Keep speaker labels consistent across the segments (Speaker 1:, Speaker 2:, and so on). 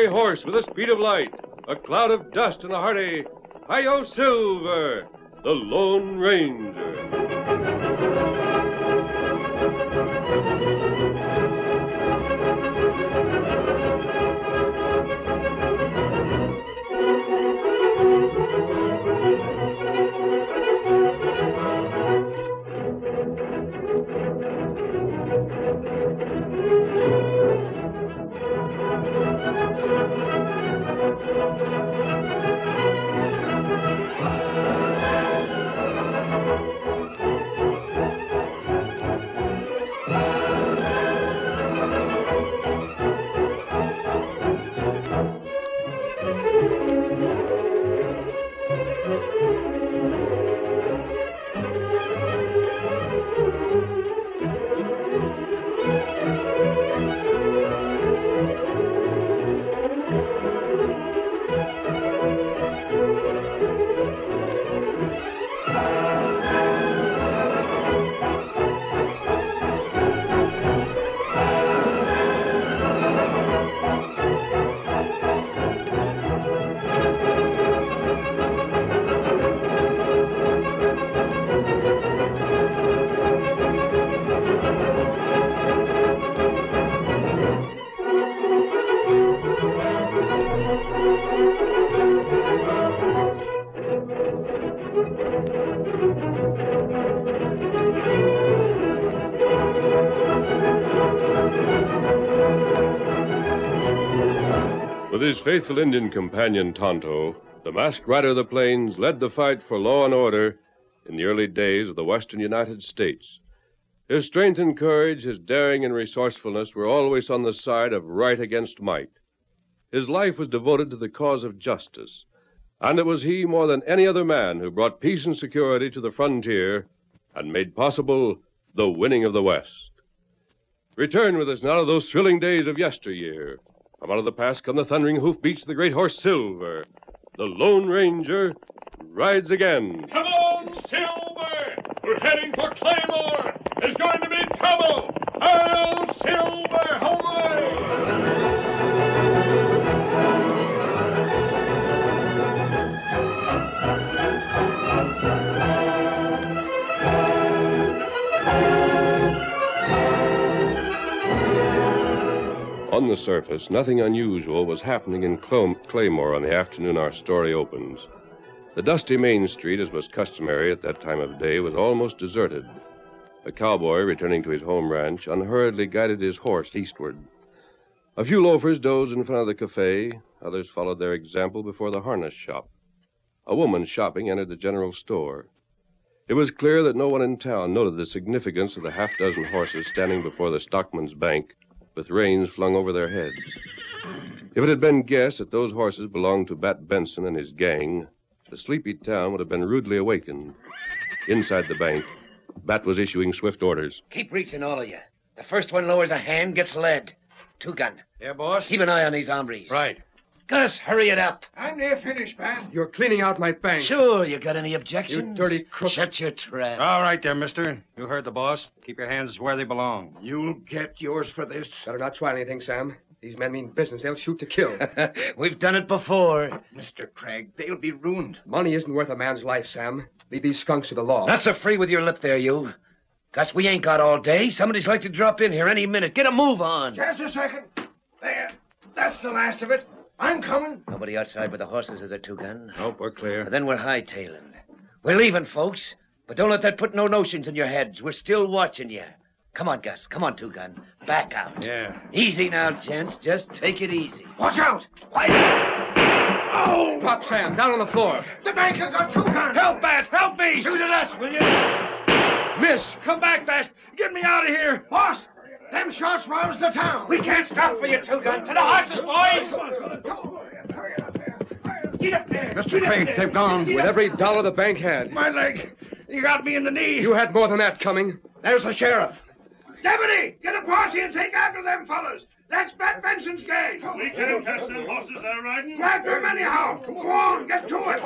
Speaker 1: gray horse with the speed of light, a cloud of dust, and a hearty Hi-Yo Silver, the Lone Ranger. With his faithful Indian companion, Tonto, the masked rider of the plains led the fight for law and order in the early days of the western United States. His strength and courage, his daring and resourcefulness were always on the side of right against might. His life was devoted to the cause of justice, and it was he more than any other man who brought peace and security to the frontier and made possible the winning of the West. Return with us now to those thrilling days of yesteryear. From out of the past come the thundering hoofbeats of the great horse Silver. The Lone Ranger rides again.
Speaker 2: Come on, Silver! We're heading for Claymore! There's going to be trouble! Oh, Silver, away!
Speaker 1: On the surface, nothing unusual was happening in Claymore on the afternoon our story opens. The dusty main street, as was customary at that time of day, was almost deserted. A cowboy, returning to his home ranch, unhurriedly guided his horse eastward. A few loafers dozed in front of the cafe. Others followed their example before the harness shop. A woman shopping entered the general store. It was clear that no one in town noted the significance of the half-dozen horses standing before the stockman's bank with reins flung over their heads. If it had been guessed that those horses belonged to Bat Benson and his gang, the sleepy town would have been rudely awakened. Inside the bank, Bat was issuing swift orders.
Speaker 3: Keep reaching, all of you. The first one lowers a hand gets led. Two-gun.
Speaker 4: Yeah, boss?
Speaker 3: Keep an eye on these hombres.
Speaker 4: Right.
Speaker 3: Gus, hurry it up.
Speaker 4: I'm near finished, Bat.
Speaker 5: You're cleaning out my bank.
Speaker 3: Sure, you got any objections?
Speaker 5: You dirty crook.
Speaker 3: Shut your trap.
Speaker 4: All right there, mister. You heard the boss. Keep your hands where they belong.
Speaker 5: You'll get yours for this. Better not try anything, Sam. These men mean business. They'll shoot to kill.
Speaker 3: We've done it before.
Speaker 5: Mr. Craig, they'll be ruined. Money isn't worth a man's life, Sam. Leave these skunks to the law.
Speaker 3: Not so free with your lip there, you. Gus, we ain't got all day. Somebody's like to drop in here any minute. Get a move on.
Speaker 4: Just a second. There. That's the last of it. I'm coming.
Speaker 3: Nobody outside with the horses, is there, Two-gun?
Speaker 4: Nope, we're clear.
Speaker 3: Then we're hightailing. We're leaving, folks. But don't let that put no notions in your heads. We're still watching you. Come on, Gus. Come on, Two-gun. Back out.
Speaker 4: Yeah.
Speaker 3: Easy now, gents. Just take it easy.
Speaker 4: Watch out!
Speaker 5: Oh! Drop Sam. Down on the floor.
Speaker 4: The banker got Two-gun. Help, Bat. Help me. Shoot at us, will you?
Speaker 5: Missed.
Speaker 4: Come back, Bat. Get me out of here. Boss, them shots roused the town. We can't stop for you, Two-gun. To the horses, boys. Get up there.
Speaker 5: Mr. Craig, they've gone. With every dollar the bank had.
Speaker 4: My leg. You got me in the knee.
Speaker 5: You had more than that coming.
Speaker 4: There's the sheriff. Deputy, get a posse and take after them fellas. That's Bat Benson's gang.
Speaker 2: We can't catch them horses they're riding.
Speaker 4: Grab them anyhow. Go on, get to it.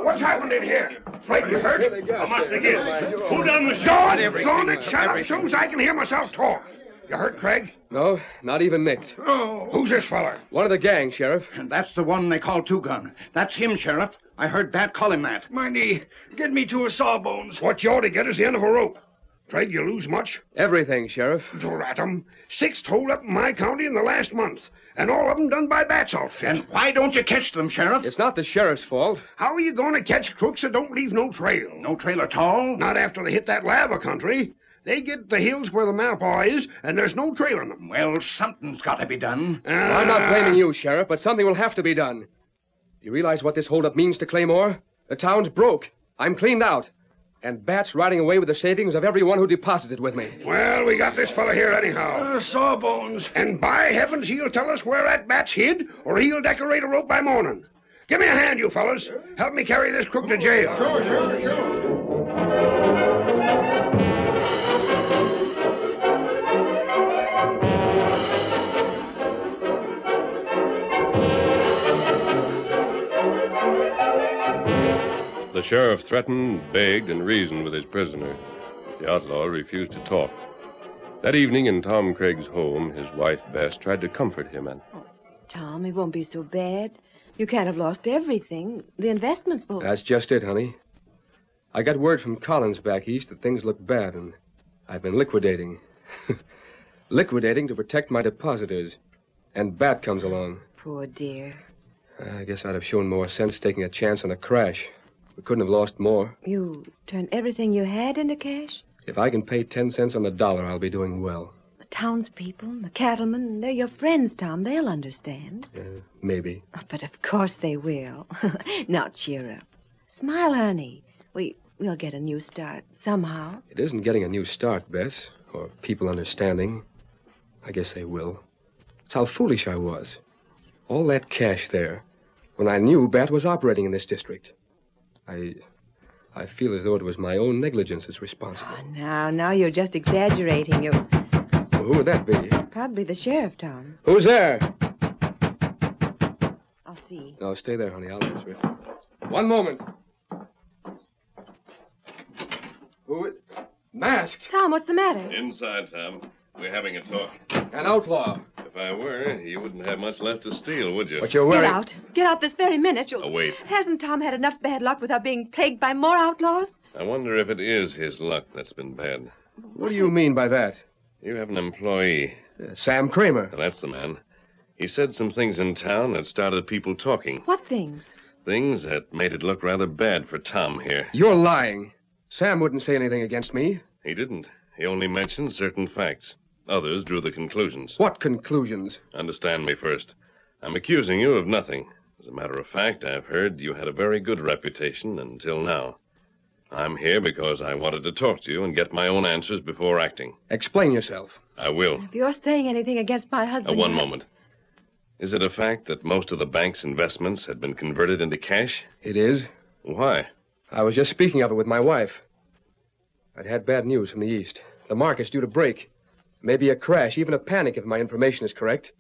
Speaker 4: What's happened in here? Frightened you hurt?
Speaker 2: How much they get? Who done the shot?
Speaker 4: Go on and shut up as soon as I can hear myself talk. You hurt, Craig?
Speaker 5: No, not even nicked.
Speaker 4: Oh. Who's this fella?
Speaker 5: One of the gang, Sheriff.
Speaker 4: And that's the one they call Two Gun. That's him, Sheriff. I heard Bat call him that. Mindy, get me to a sawbones. What you ought to get is the end of a rope. Craig, you lose much?
Speaker 5: Everything, Sheriff.
Speaker 4: Rat 'em. 6th hold-up in my county in the last month. And all of them done by Bat's outfit. And why don't you catch them, Sheriff?
Speaker 5: It's not the sheriff's fault.
Speaker 4: How are you going to catch crooks that don't leave no trail? No trail at all? Not after they hit that lava country. They get the hills where the Malpaw is, and there's no trail on them. Well, something's got to be done.
Speaker 5: Well, I'm not blaming you, Sheriff, but something will have to be done. You realize what this holdup means to Claymore? The town's broke. I'm cleaned out. And Bat's riding away with the savings of everyone who deposited with me.
Speaker 4: Well, we got this fella here anyhow. Sawbones. And by heavens, he'll tell us where that Bat's hid, or he'll decorate a rope by morning. Give me a hand, you fellas. Help me carry this crook to jail. Sure.
Speaker 1: The sheriff threatened, begged, and reasoned with his prisoner. The outlaw refused to talk. That evening in Tom Craig's home, his wife, Bess, tried to comfort him. And
Speaker 6: Tom, it won't be so bad. You can't have lost everything. The investments will...
Speaker 5: That's just it, honey. I got word from Collins back east that things look bad, and I've been liquidating. Liquidating to protect my depositors. And Bat comes along.
Speaker 6: Poor dear.
Speaker 5: I guess I'd have shown more sense taking a chance on a crash. We couldn't have lost more.
Speaker 6: You turned everything you had into cash?
Speaker 5: If I can pay 10 cents on the dollar, I'll be doing well.
Speaker 6: The townspeople, the cattlemen, they're your friends, Tom. They'll understand.
Speaker 5: Maybe.
Speaker 6: Oh, but of course they will. Now cheer up. Smile, honey. We'll get a new start somehow.
Speaker 5: It isn't getting a new start, Bess, or people understanding. I guess they will. It's how foolish I was. All that cash there, when I knew Bat was operating in this district. I feel as though it was my own negligence that's responsible.
Speaker 6: Oh, now you're just exaggerating.
Speaker 5: Well, who would that be?
Speaker 6: Probably the sheriff, Tom.
Speaker 5: Who's there?
Speaker 6: I'll see.
Speaker 5: No, stay there, honey. I'll answer it. One moment. Who is... Masked.
Speaker 6: Tom, what's the matter?
Speaker 1: inside, Tom. We're having a talk.
Speaker 5: An outlaw.
Speaker 1: If I were, you wouldn't have much left to steal, would you?
Speaker 5: What you're wearing...
Speaker 6: Get out this very minute.
Speaker 1: Oh, wait.
Speaker 6: Hasn't Tom had enough bad luck without being plagued by more outlaws?
Speaker 1: I wonder if it is his luck that's been bad.
Speaker 5: What do you mean by that?
Speaker 1: You have an employee.
Speaker 5: Sam Kramer.
Speaker 1: Well, that's the man. He said some things in town that started people talking.
Speaker 6: What things?
Speaker 1: Things that made it look rather bad for Tom here.
Speaker 5: You're lying. Sam wouldn't say anything against me.
Speaker 1: He didn't. He only mentioned certain facts. Others drew the conclusions.
Speaker 5: What conclusions?
Speaker 1: Understand me first. I'm accusing you of nothing. As a matter of fact, I've heard you had a very good reputation until now. I'm here because I wanted to talk to you and get my own answers before acting.
Speaker 5: Explain yourself.
Speaker 1: I will.
Speaker 6: If you're saying anything against my husband...
Speaker 1: One moment. Is it a fact that most of the bank's investments had been converted into cash?
Speaker 5: It is.
Speaker 1: Why?
Speaker 5: I was just speaking of it with my wife. I'd had bad news from the east. The market's due to break. Maybe a crash, even a panic if my information is correct.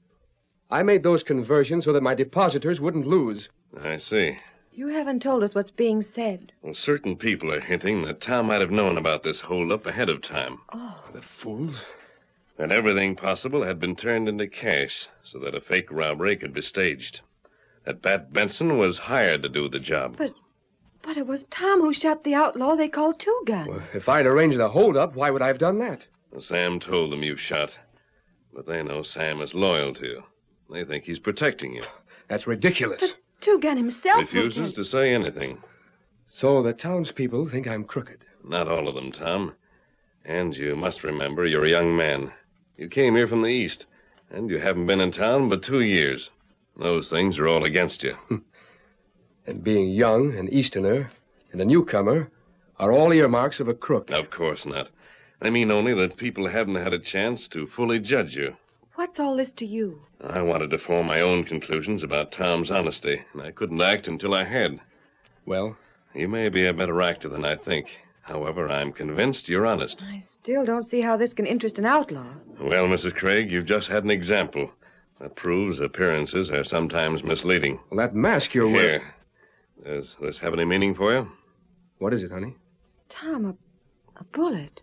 Speaker 5: I made those conversions so that my depositors wouldn't lose.
Speaker 1: I see.
Speaker 6: You haven't told us what's being said.
Speaker 1: Well, certain people are hinting that Tom might have known about this holdup ahead of time.
Speaker 6: Oh.
Speaker 5: The fools.
Speaker 1: And everything possible had been turned into cash so that a fake robbery could be staged. That Bat Benson was hired to do the job.
Speaker 6: But it was Tom who shot the outlaw they called Two Gun.
Speaker 5: Well, if I'd arranged the holdup, why would I have done that?
Speaker 1: Well, Sam told them you shot. But they know Sam is loyal to you. They think he's protecting you.
Speaker 5: That's ridiculous.
Speaker 6: But Two Gun himself...
Speaker 1: Refuses to say anything.
Speaker 5: So the townspeople think I'm crooked.
Speaker 1: Not all of them, Tom. And you must remember you're a young man. You came here from the east, and you haven't been in town but 2 years. Those things are all against you.
Speaker 5: And being young, an Easterner, and a newcomer are all earmarks of a crook.
Speaker 1: Of course not. I mean only that people haven't had a chance to fully judge you.
Speaker 6: What's all this to you?
Speaker 1: I wanted to form my own conclusions about Tom's honesty, and I couldn't act until I had.
Speaker 5: Well?
Speaker 1: You may be a better actor than I think. However, I'm convinced you're honest.
Speaker 6: I still don't see how this can interest an outlaw.
Speaker 1: Well, Mrs. Craig, you've just had an example. That proves appearances are sometimes misleading.
Speaker 5: Well, that mask you're wearing...
Speaker 1: Here. Does this have any meaning for you?
Speaker 5: What is it, honey?
Speaker 6: Tom, a bullet.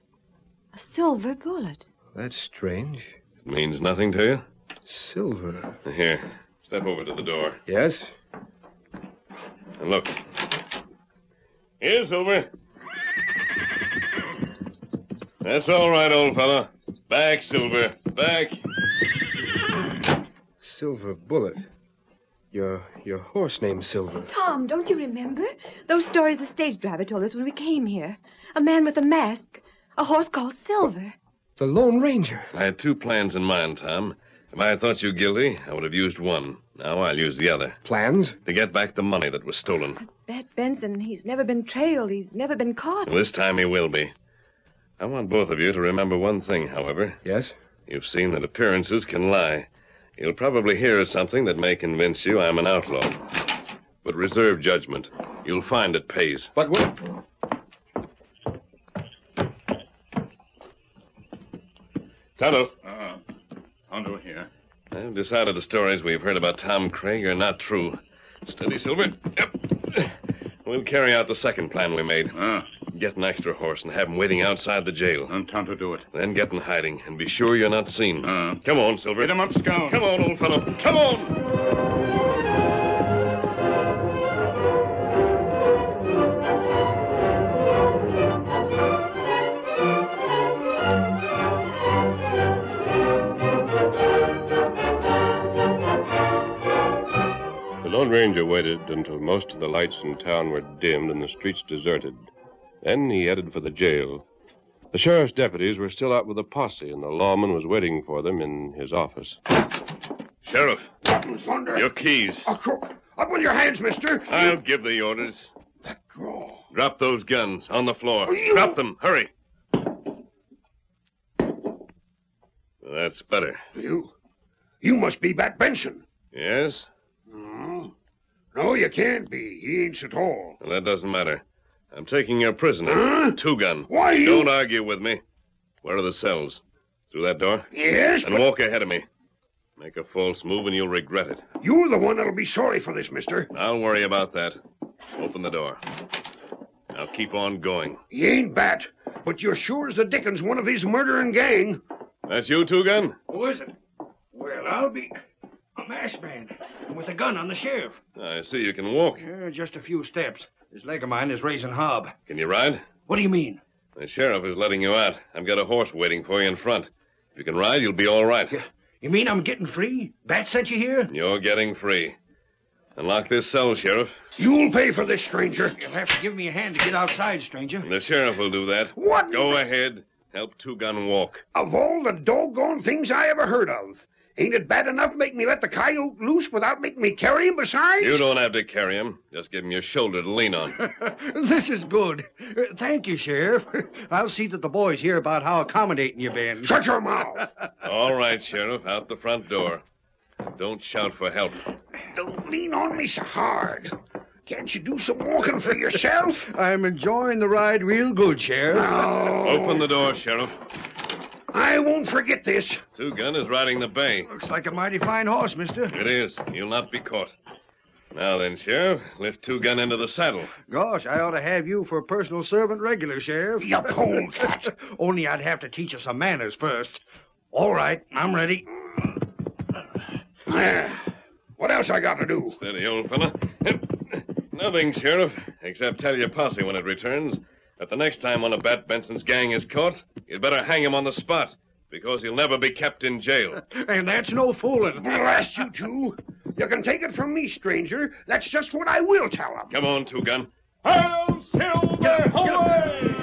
Speaker 6: A silver bullet.
Speaker 5: That's strange.
Speaker 1: It means nothing to you?
Speaker 5: Silver.
Speaker 1: Here, step over to the door.
Speaker 5: Yes?
Speaker 1: And look. Here, Silver. That's all right, old fellow. Back, Silver. Back.
Speaker 5: Silver Bullet. Your horse named Silver.
Speaker 6: Tom, don't you remember? Those stories the stage driver told us when we came here. A man with a mask. A horse called Silver.
Speaker 5: The Lone Ranger.
Speaker 1: I had two plans in mind, Tom. If I had thought you guilty, I would have used one. Now I'll use the other.
Speaker 5: Plans?
Speaker 1: To get back the money that was stolen.
Speaker 6: Bat Benson, he's never been trailed. He's never been caught.
Speaker 1: Well, this time he will be. I want both of you to remember one thing, however.
Speaker 5: Yes?
Speaker 1: You've seen that appearances can lie. You'll probably hear something that may convince you I'm an outlaw. But reserve judgment. You'll find it pays.
Speaker 5: But what?
Speaker 1: Tonto.
Speaker 2: Tonto here.
Speaker 1: I've decided the stories we've heard about Tom Craig are not true. Steady, Silver. Yep. We'll carry out the second plan we made. Get an extra horse and have him waiting outside the jail.
Speaker 2: And Tonto do it.
Speaker 1: Then get in hiding and be sure you're not seen. Come on, Silver.
Speaker 2: Get him up, Scout.
Speaker 1: Come on, old fellow. Come on! The Lone Ranger waited until most of the lights in town were dimmed and the streets deserted. Then he headed for the jail. The sheriff's deputies were still out with a posse, and the lawman was waiting for them in his office. Sheriff,
Speaker 4: Thunder.
Speaker 1: your keys.
Speaker 4: A crook. Up with your hands, mister.
Speaker 1: I'll give the orders.
Speaker 4: That draw.
Speaker 1: Drop those guns on the floor.
Speaker 4: You-
Speaker 1: Drop them. Hurry. That's better.
Speaker 4: You must be Bat Benson.
Speaker 1: Yes?
Speaker 4: No, you can't be. He ain't so tall.
Speaker 1: Well, that doesn't matter. I'm taking your prisoner.
Speaker 4: Huh?
Speaker 1: Two-gun.
Speaker 4: Why, you...
Speaker 1: Don't argue with me. Where are the cells? Through that door?
Speaker 4: Yes,
Speaker 1: And
Speaker 4: but
Speaker 1: walk ahead of me. Make a false move and you'll regret it.
Speaker 4: you're the one that'll be sorry for this, mister.
Speaker 1: I'll worry about that. Open the door. Now keep on going.
Speaker 4: He ain't Bat, but you're sure as the dickens one of his murdering gang.
Speaker 1: That's you, Two-gun?
Speaker 7: Who is it? Well, I'll be a masked man with a gun on the sheriff.
Speaker 1: I see you can walk.
Speaker 7: Just a few steps. This leg of mine is raising hob.
Speaker 1: Can you ride?
Speaker 7: What do you mean?
Speaker 1: The sheriff is letting you out. I've got a horse waiting for you in front. If you can ride, you'll be all right.
Speaker 7: You mean I'm getting free? Bat sent you here?
Speaker 1: You're getting free. Unlock this cell, Sheriff.
Speaker 4: You'll pay for this, stranger.
Speaker 7: You'll have to give me a hand to get outside, stranger.
Speaker 1: The sheriff will do that.
Speaker 4: What?
Speaker 1: Go ahead. Help Two-gun walk.
Speaker 4: Of all the doggone things I ever heard of, ain't it bad enough making me let the coyote loose without making me carry him besides?
Speaker 1: You don't have to carry him. Just give him your shoulder to lean on.
Speaker 7: This is good. Thank you, Sheriff. I'll see that the boys hear about how accommodating you've been.
Speaker 4: Shut your mouth.
Speaker 1: All right, Sheriff. Out the front door. Don't shout for help.
Speaker 4: Don't lean on me so hard. Can't you do some walking for yourself?
Speaker 7: I'm enjoying the ride real good, Sheriff.
Speaker 4: No.
Speaker 1: Open the door, Sheriff.
Speaker 4: I won't forget this.
Speaker 1: Two-gun is riding the bay.
Speaker 7: Looks like a mighty fine horse, mister.
Speaker 1: It is. You'll not be caught. Now then, Sheriff, lift Two-gun into the saddle.
Speaker 7: Gosh, I ought to have you for a personal servant regular, Sheriff.
Speaker 4: You polecat.
Speaker 7: Only I'd have to teach you some manners first. All right, I'm ready.
Speaker 4: There. What else I got to do?
Speaker 1: Steady, old fella. Nothing, Sheriff, except tell your posse when it returns that the next time one of Bat Benson's gang is caught, you'd better hang him on the spot, because he'll never be kept in jail.
Speaker 7: And that's no fooling.
Speaker 4: Blast you two. You can take it from me, stranger. That's just what I will tell them.
Speaker 1: Come on, Two-gun.
Speaker 2: Hail, Silver! Away!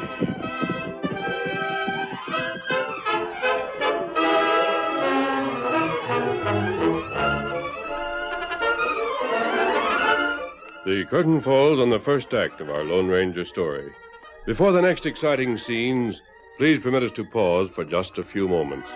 Speaker 1: The curtain falls on the first act of our Lone Ranger story. Before the next exciting scenes, please permit us to pause for just a few moments.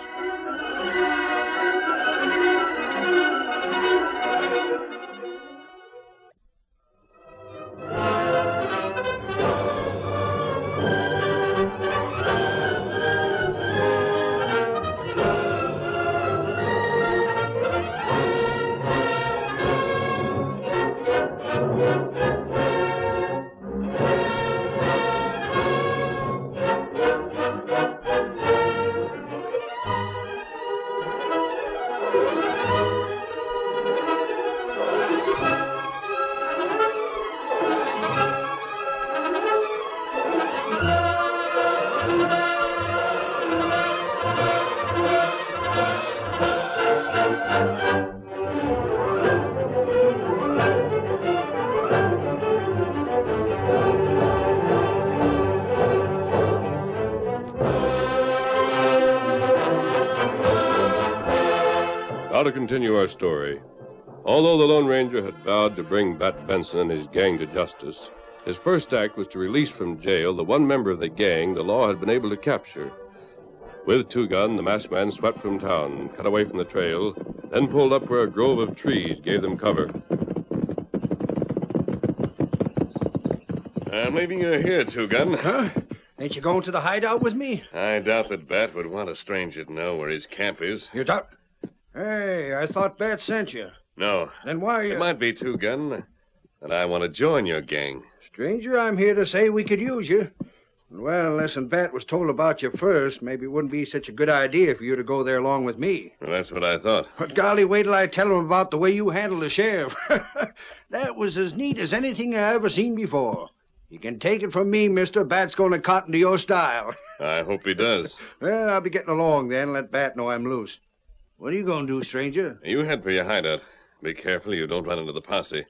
Speaker 1: Now to continue our story. Although the Lone Ranger had vowed to bring Bat Benson and his gang to justice, his first act was to release from jail the one member of the gang the law had been able to capture. With Two Gun, the masked man swept from town, cut away from the trail, then pulled up where a grove of trees gave them cover.
Speaker 2: I'm leaving you here, Two Gun.
Speaker 7: Huh? Ain't you going to the hideout with me?
Speaker 2: I doubt that Bat would want a stranger to know where his camp is.
Speaker 7: You doubt? Hey, I thought Bat sent you.
Speaker 2: No.
Speaker 7: Then why...
Speaker 2: It might be, Two Gun, that I want to join your gang.
Speaker 7: Stranger, I'm here to say we could use you. Well, unless Bat was told about you first, maybe it wouldn't be such a good idea for you to go there along with me.
Speaker 2: Well, that's what I thought.
Speaker 7: But golly, wait till I tell him about the way you handled the sheriff. That was as neat as anything I ever seen before. You can take it from me, mister, Bat's going to cotton to your style.
Speaker 2: I hope he does.
Speaker 7: Well, I'll be getting along then. Let Bat know I'm loose. What are you going to do, stranger?
Speaker 2: You head for your hideout. Be careful you don't run into the posse.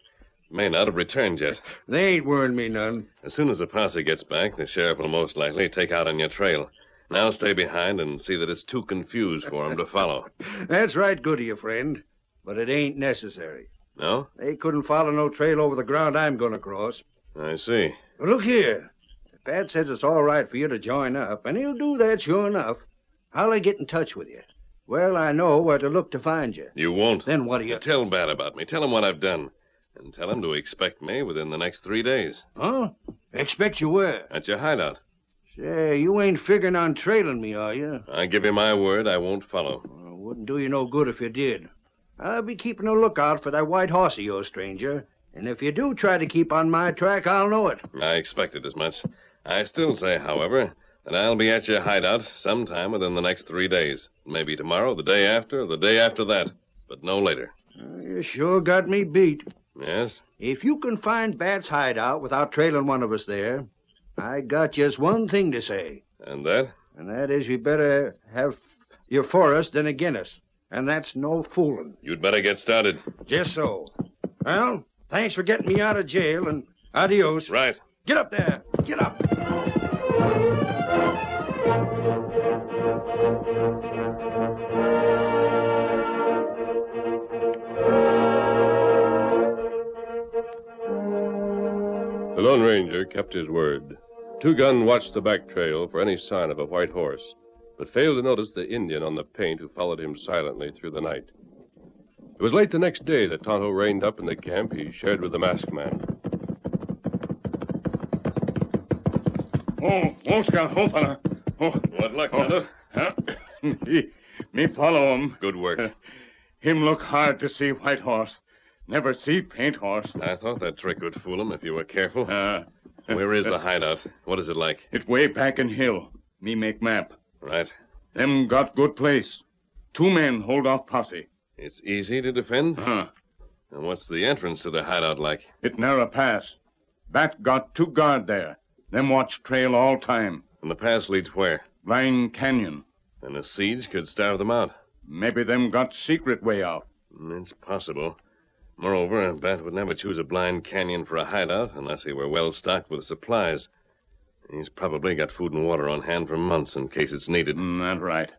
Speaker 2: May not have returned yet.
Speaker 7: They ain't worrying me none.
Speaker 2: As soon as the posse gets back, the sheriff will most likely take out on your trail. Now stay behind and see that it's too confused for him to follow.
Speaker 7: That's right good of you, friend. But it ain't necessary.
Speaker 2: No?
Speaker 7: They couldn't follow no trail over the ground I'm going to cross.
Speaker 2: I see.
Speaker 7: Well, look here. If Pat says it's all right for you to join up, and he'll do that sure enough, how'll I get in touch with you? Well, I know where to look to find you.
Speaker 2: You won't.
Speaker 7: Then what do you...
Speaker 2: Tell Bat about me. Tell him what I've done. And tell him to expect me within the next 3 days.
Speaker 7: Huh? Expect you where?
Speaker 2: At your hideout.
Speaker 7: Say, you ain't figuring on trailing me, are you?
Speaker 2: I give you my word I won't follow.
Speaker 7: Well, wouldn't do you no good if you did. I'll be keeping a lookout for that white horse of yours, stranger. And if you do try to keep on my track, I'll know it.
Speaker 2: I expected as much. I still say, however, that I'll be at your hideout sometime within the next 3 days. Maybe tomorrow, the day after, the day after that. But no later.
Speaker 7: You sure got me beat.
Speaker 2: Yes?
Speaker 7: If you can find Bat's hideout without trailing one of us there, I got just one thing to say.
Speaker 2: And that?
Speaker 7: And that is you better have your for us than agin us. And that's no fooling.
Speaker 2: You'd better get started.
Speaker 7: Just so. Well, thanks for getting me out of jail, and adios.
Speaker 2: Right.
Speaker 7: Get up there. Get up.
Speaker 1: The Lone Ranger kept his word. Two Gun watched the back trail for any sign of a white horse, but failed to notice the Indian on the paint who followed him silently through the night. It was late the next day that Tonto reined up in the camp he shared with the masked man.
Speaker 8: Oh, Scout, fella. Oh,
Speaker 2: What luck, Tonto?
Speaker 8: huh? Me follow him.
Speaker 2: Good work.
Speaker 8: Him look hard to see white horse. Never see paint horse.
Speaker 2: I thought that trick would fool him if you were careful. Where is the hideout? What is it like?
Speaker 8: It way back in hill. Me make map.
Speaker 2: Right.
Speaker 8: Them got good place. 2 men hold off posse.
Speaker 2: It's easy to defend?
Speaker 8: Huh.
Speaker 2: And what's the entrance to the hideout like?
Speaker 8: It narrow pass. Bat got 2 guard there. Them watch trail all time.
Speaker 2: And the pass leads where?
Speaker 8: Blind Canyon.
Speaker 2: And a siege could starve them out.
Speaker 8: Maybe them got secret way out.
Speaker 2: It's possible. Moreover, Bat would never choose a blind canyon for a hideout unless he were well stocked with supplies. He's probably got food and water on hand for months in case it's needed.
Speaker 8: That's right.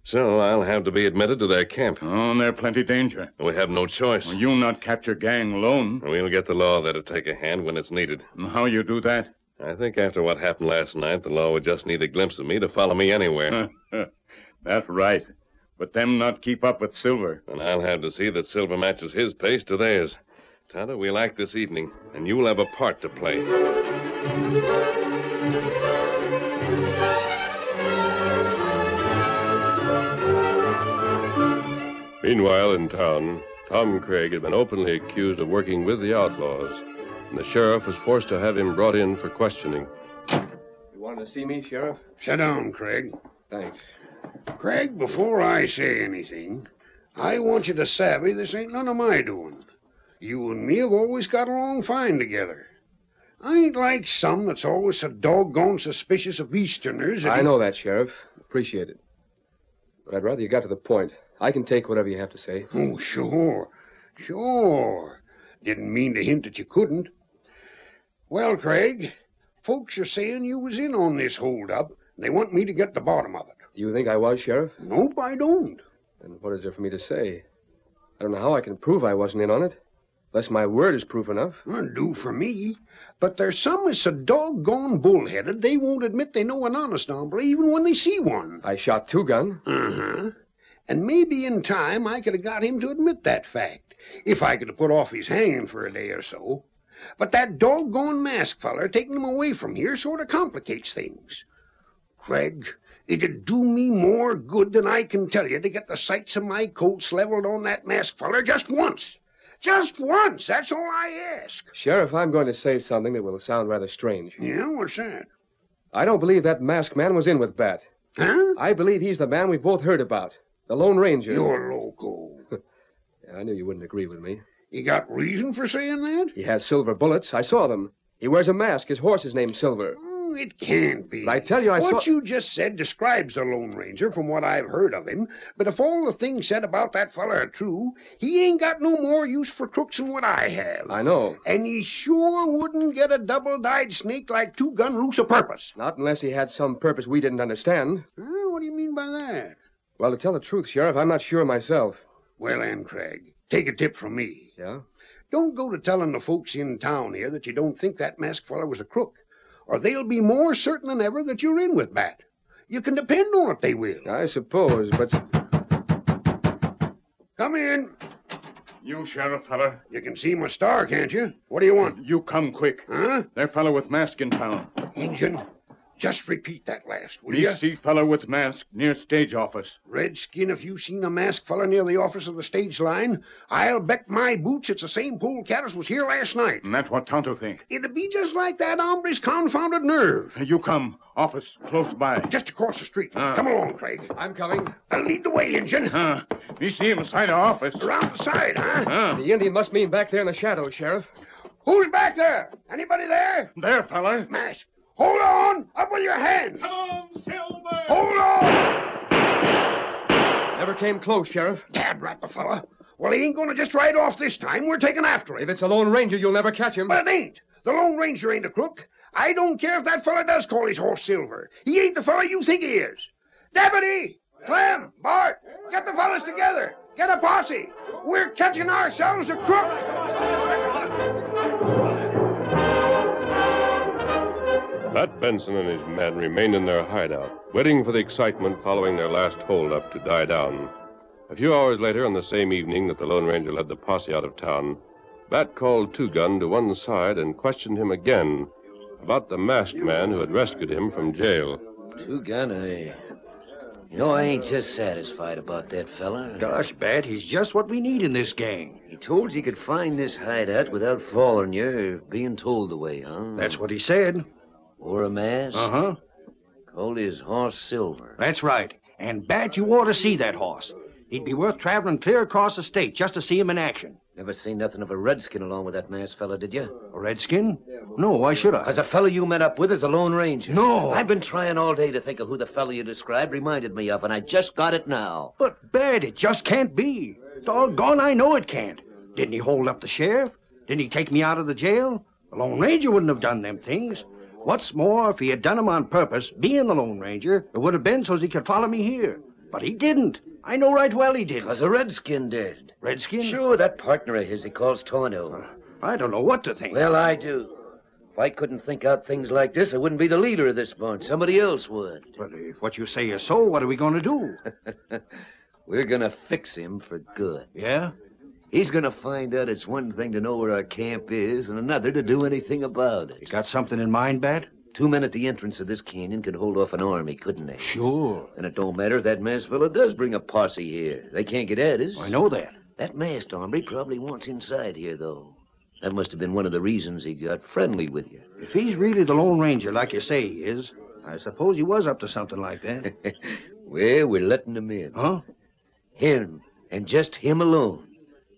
Speaker 2: So I'll have to be admitted to their camp.
Speaker 8: Oh, they're plenty danger.
Speaker 2: We have no choice.
Speaker 8: Well, you'll not capture gang alone.
Speaker 2: We'll get the law there to take a hand when it's needed.
Speaker 8: And how you do that?
Speaker 2: I think after what happened last night, the law would just need a glimpse of me to follow me anywhere.
Speaker 8: That's right. But them not keep up with Silver.
Speaker 2: And I'll have to see that Silver matches his pace to theirs. Tonto, we'll act this evening, and you'll have a part to play.
Speaker 1: Meanwhile, in town, Tom Craig had been openly accused of working with the outlaws, and the sheriff was forced to have him brought in for questioning.
Speaker 5: You wanted to see me, Sheriff?
Speaker 4: Sit down, Craig.
Speaker 5: Thanks.
Speaker 4: Craig, before I say anything, I want you to savvy this ain't none of my doing. You and me have always got along fine together. I ain't like some that's always so doggone suspicious of Easterners.
Speaker 5: I know that, Sheriff. Appreciate it. But I'd rather you got to the point. I can take whatever you have to say.
Speaker 4: Oh, sure. Sure. Didn't mean to hint that you couldn't. Well, Craig, folks are saying you was in on this hold-up, and they want me to get the bottom of it.
Speaker 5: You think I was, Sheriff?
Speaker 4: Nope, I don't.
Speaker 5: And what is there for me to say? I don't know how I can prove I wasn't in on it. Unless my word is proof enough.
Speaker 4: Well, do for me. But there's some is so doggone bullheaded they won't admit they know an honest hombre even when they see one.
Speaker 5: I shot Two-Gun.
Speaker 4: Uh-huh. And maybe in time I could have got him to admit that fact, if I could have put off his hanging for a day or so. But that doggone masked feller taking him away from here sort of complicates things. Craig, it'd do me more good than I can tell you to get the sights of my Colts leveled on that masked feller just once. Just once, that's all I ask.
Speaker 5: Sheriff, I'm going to say something that will sound rather strange.
Speaker 4: Yeah, what's that?
Speaker 5: I don't believe that masked man was in with Bat.
Speaker 4: Huh?
Speaker 5: I believe he's the man we both heard about. The Lone Ranger.
Speaker 4: You're loco.
Speaker 5: Yeah, I knew you wouldn't agree with me.
Speaker 4: You got reason for saying that?
Speaker 5: He has silver bullets. I saw them. He wears a mask. His horse is named Silver.
Speaker 4: Oh, it can't be.
Speaker 5: But I tell you, I saw...
Speaker 4: What you just said describes the Lone Ranger from what I've heard of him. But if all the things said about that fella are true, he ain't got no more use for crooks than what I have.
Speaker 5: I know.
Speaker 4: And he sure wouldn't get a double-dyed snake like Two-Gun loose a purpose.
Speaker 5: Not unless he had some purpose we didn't understand.
Speaker 4: What do you mean by that?
Speaker 5: Well, to tell the truth, Sheriff, I'm not sure myself.
Speaker 4: Well, then, Craig, take a tip from me.
Speaker 5: Yeah?
Speaker 4: Don't go to telling the folks in town here that you don't think that masked fella was a crook, or they'll be more certain than ever that you're in with Bat. You can depend on it, they will.
Speaker 5: I suppose, but...
Speaker 4: Come in.
Speaker 8: You, sheriff feller.
Speaker 4: You can see my star, can't you? What do you want?
Speaker 8: You come quick.
Speaker 4: Huh?
Speaker 8: There fella with mask in town.
Speaker 4: Injun, just repeat that last, will
Speaker 8: Me
Speaker 4: you?
Speaker 8: see fella with mask near stage office.
Speaker 4: Redskin, if you seen a masked fella near the office of the stage line, I'll bet my boots it's the same polecat as was here last night.
Speaker 8: And that's what Tonto think.
Speaker 4: It'd be just like that hombre's confounded nerve.
Speaker 8: You come. Office close by.
Speaker 4: Just across the street. Come along, Craig.
Speaker 5: I'm coming.
Speaker 4: I'll lead the way, Injun.
Speaker 8: Me see him inside the office.
Speaker 4: Around the side, huh?
Speaker 5: The Indian must mean back there in the shadows, Sheriff.
Speaker 4: Who's back there? Anybody there?
Speaker 8: There, fella.
Speaker 4: Mask. Hold on! Up with your hands!
Speaker 8: Come on, Silver!
Speaker 4: Hold on!
Speaker 5: Never came close, Sheriff.
Speaker 4: Dad rat the fella. Well, he ain't gonna just ride off this time. We're taking after him.
Speaker 5: If it's a Lone Ranger, you'll never catch him.
Speaker 4: But it ain't. The Lone Ranger ain't a crook. I don't care if that fella does call his horse Silver. He ain't the fella you think he is. Deputy! Clem! Bart! Get the fellas together! Get a posse! We're catching ourselves a crook!
Speaker 1: Bat Benson and his men remained in their hideout, waiting for the excitement following their last holdup to die down. A few hours later, on the same evening that the Lone Ranger led the posse out of town, Bat called Two-Gun to one side and questioned him again about the masked man who had rescued him from jail.
Speaker 3: Two-Gun, I ain't just satisfied about that fella.
Speaker 7: Gosh, Bat, he's just what we need in this gang.
Speaker 3: He told he could find this hideout without falling you or being told the way, huh?
Speaker 7: That's what he said.
Speaker 3: Or a mask.
Speaker 7: Uh-huh.
Speaker 3: Called his horse Silver.
Speaker 7: That's right. And, Bat, you ought to see that horse. He'd be worth traveling clear across the state just to see him in action.
Speaker 3: Never seen nothing of a redskin along with that masked fella, did you?
Speaker 7: A redskin? No, why should I?
Speaker 3: Because the fella you met up with is a Lone Ranger.
Speaker 7: No.
Speaker 3: I've been trying all day to think of who the fella you described reminded me of, and I just got it now.
Speaker 7: But, Bat, it just can't be. Doggone, I know it can't. Didn't he hold up the sheriff? Didn't he take me out of the jail? The Lone Ranger wouldn't have done them things. What's more, if he had done them on purpose, being the Lone Ranger, it would have been so he could follow me here. But he didn't. I know right well he didn't.
Speaker 3: Because a redskin did.
Speaker 7: Redskin?
Speaker 3: Sure, that partner of his he calls Tonto.
Speaker 7: I don't know what to think.
Speaker 3: Well, I do. If I couldn't think out things like this, I wouldn't be the leader of this bunch. Somebody else would.
Speaker 7: But if what you say is so, what are we going to do?
Speaker 3: We're going to fix him for good.
Speaker 7: Yeah?
Speaker 3: He's going to find out it's one thing to know where our camp is and another to do anything about it.
Speaker 7: You got something in mind, Bat?
Speaker 3: 2 men at the entrance of this canyon could hold off an army, couldn't they?
Speaker 7: Sure.
Speaker 3: And it don't matter if that masked fella does bring a posse here. They can't get at us.
Speaker 7: I know that.
Speaker 3: That masked hombre probably wants inside here, though. That must have been one of the reasons he got friendly with you.
Speaker 7: If he's really the Lone Ranger like you say he is, I suppose he was up to something like that.
Speaker 3: Well, we're letting him in.
Speaker 7: Huh?
Speaker 3: Him, and just him alone.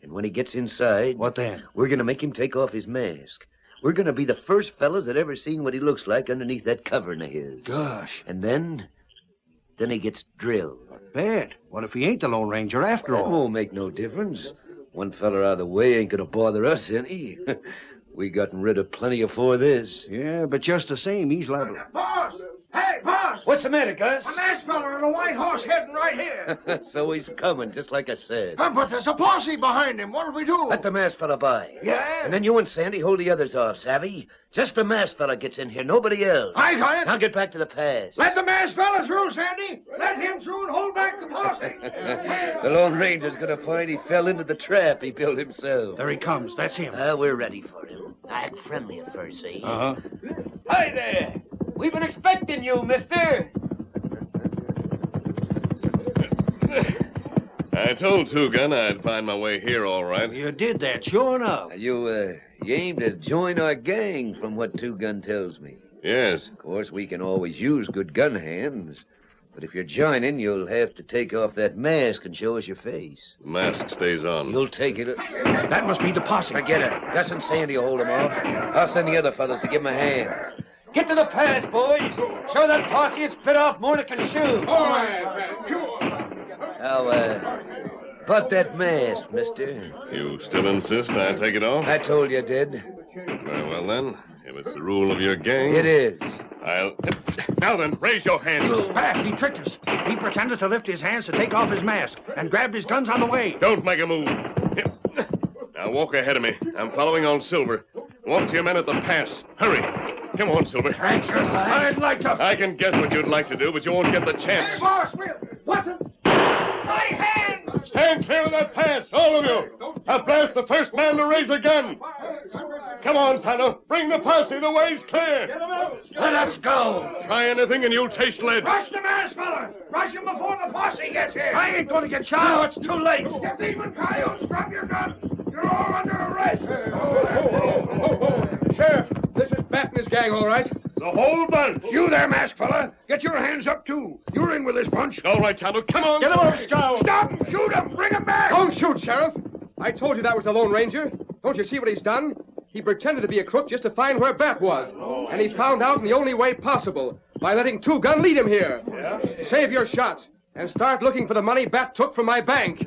Speaker 3: And when he gets inside...
Speaker 7: What then?
Speaker 3: We're going to make him take off his mask. We're going to be the first fellas that ever seen what he looks like underneath that covering of his.
Speaker 7: Gosh.
Speaker 3: And then he gets drilled.
Speaker 7: Bad. What if he ain't the Lone Ranger after
Speaker 3: That
Speaker 7: all?
Speaker 3: won't make no difference. One fella out of the way ain't going to bother us any. We gotten rid of plenty afore this.
Speaker 7: Yeah, but just the same, he's liable.
Speaker 4: Boss! Hey, boss!
Speaker 3: What's the matter, Gus?
Speaker 4: A masked fella on a white horse heading right here.
Speaker 3: So he's coming, just like I said.
Speaker 4: But there's a posse behind him. What'll we do?
Speaker 3: Let the masked fella by.
Speaker 4: Yeah?
Speaker 3: And then you and Sandy hold the others off, savvy? Just the masked fella gets in here, nobody else.
Speaker 4: I got it.
Speaker 3: Now get back to the pass.
Speaker 4: Let the masked fella through, Sandy. Let him through and hold back the posse.
Speaker 3: The Lone Ranger's gonna find he fell into the trap he built himself.
Speaker 7: There he comes. That's him.
Speaker 3: We're ready for him. Act friendly at first, see?
Speaker 7: Uh-huh.
Speaker 3: Hi there. We've been expecting you, mister.
Speaker 2: I told Two Gun I'd find my way here all right.
Speaker 7: You did that, sure enough.
Speaker 3: You aim to join our gang, from what Two Gun tells me.
Speaker 2: Yes.
Speaker 3: Of course, we can always use good gun hands. But if you're joining, you'll have to take off that mask and show us your face.
Speaker 2: The mask stays on.
Speaker 3: You'll take it.
Speaker 7: That must be the posse.
Speaker 3: Forget it. Gus and Sandy will hold him off. I'll send the other fellas to give him a hand. Get to the pass, boys. Show that posse it's bit off more than it can shoot.
Speaker 4: All right, cool.
Speaker 3: Now, about that mask, mister.
Speaker 2: You still insist I take it off?
Speaker 3: I told you I did.
Speaker 2: Very well, then. If it's the rule of your gang...
Speaker 3: It is.
Speaker 2: I'll... Now then, raise your hands.
Speaker 7: Back, he tricked us. He pretended to lift his hands to take off his mask and grabbed his guns on the way.
Speaker 2: Don't make a move. Here. Now walk ahead of me. I'm following on Silver. Walk to your men at the pass. Hurry. Come on, Silver.
Speaker 4: Thanks, sir. I'd like to...
Speaker 2: I can guess what you'd like to do, but you won't get the chance.
Speaker 4: Hey, boss, what the... My hand!
Speaker 2: Stand clear of that pass, all of you. I'll blast the first man to raise a gun. Come on, Tonto. Bring the posse. The way's clear.
Speaker 3: Let us go.
Speaker 2: Try anything and you'll taste lead.
Speaker 4: Rush the masked fella! Rush him before the posse gets here!
Speaker 7: I ain't going to get shot.
Speaker 3: Now it's too late.
Speaker 4: You thieving coyotes, drop your guns! You're all under arrest!
Speaker 5: Sheriff, this is Bat and his gang, all right?
Speaker 2: The whole bunch.
Speaker 4: You there, masked fella! Get your hands up, too! You're in with this bunch!
Speaker 2: All right, Tonto. Come on.
Speaker 7: Get him up, Scout.
Speaker 4: Stop him! Shoot him! Bring him back!
Speaker 5: Don't shoot, Sheriff. I told you that was the Lone Ranger. Don't you see what he's done? He pretended to be a crook just to find where Bat was. And he found out in the only way possible, by letting Two Gun lead him here. Save your shots and start looking for the money Bat took from my bank.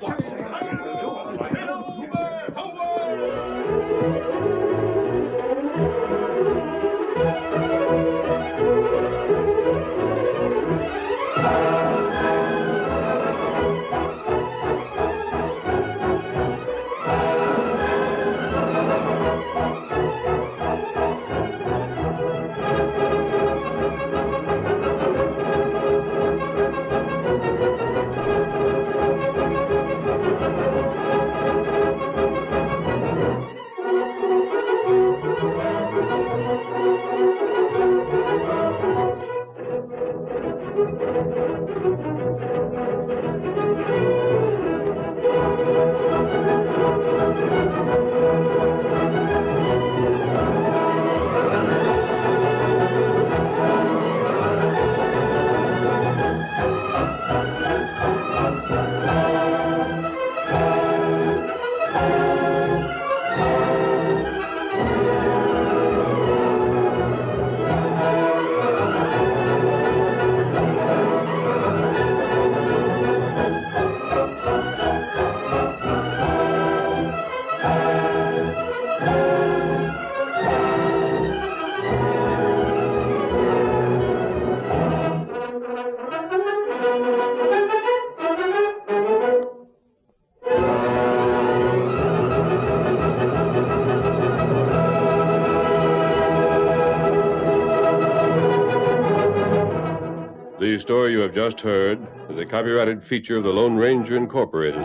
Speaker 1: The story you have just heard is a copyrighted feature of the Lone Ranger Incorporated.